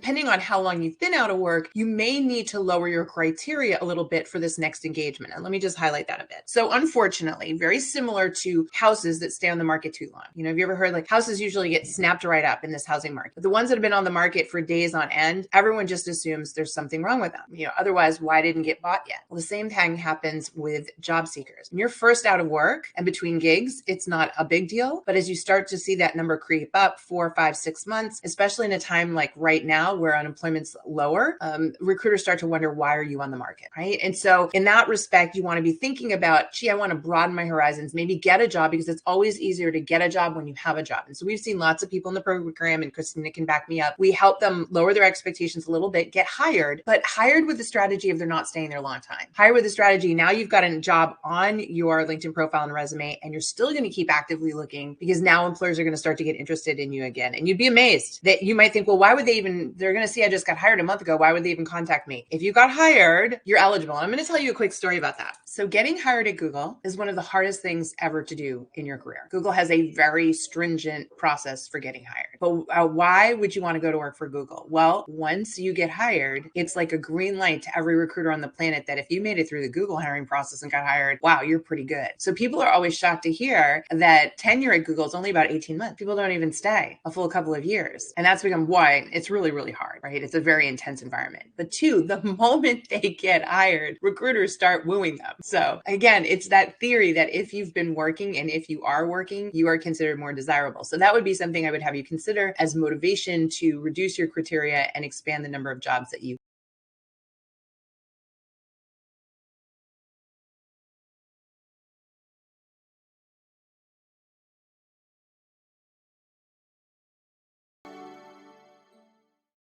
depending on how long you've been out of work, you may need to lower your criteria a little bit for this next engagement. And let me just highlight that a bit. So unfortunately, very similar to houses that stay on the market too long. Have you ever heard like houses usually get snapped right up in this housing market? The ones that have been on the market for days on end, everyone just assumes there's something wrong with them. Otherwise, why didn't get bought yet? Well, the same thing happens with job seekers. When you're first out of work and between gigs, it's not a big deal. But as you start to see that number creep up 4, 5, 6 months, especially in a time like right now where unemployment's lower, recruiters start to wonder, why are you on the market, right? And so in that respect, you want to be thinking about, gee, I want to broaden my horizons, maybe get a job, because it's always easier to get a job when you have a job. And so we've seen lots of people in the program, and Christina can back me up. We help them lower their expectations a little bit, get hired, but hired with the strategy of they're not staying there a long time. Hired with the strategy, now you've got a job on your LinkedIn profile and resume, and you're still going to keep actively looking, because now employers are going to start to get interested in you again. And you'd be amazed that you might think, well, why would they even, they're going to see I just got hired a month ago. Why would they even contact me? If you got hired, you're eligible. And I'm going to tell you a quick story about that. So getting hired at Google is one of the hardest things ever to do in your career. Google has a very stringent process for getting hired. But why would you want to go to work for Google? Well, once you get hired, it's like a green light to every recruiter on the planet that if you made it through the Google hiring process and got hired, wow, you're pretty good. So people are always shocked to hear that tenure at Google is only about 18 months. People don't even stay a full couple of years. And that's become why it's really, really hard, right? It's a very intense environment. But two, the moment they get hired, recruiters start wooing them. So again, it's that theory that if you've been working and if you are working, you are considered more desirable. So that would be something I would have you consider as motivation to reduce your criteria and expand the number of jobs that you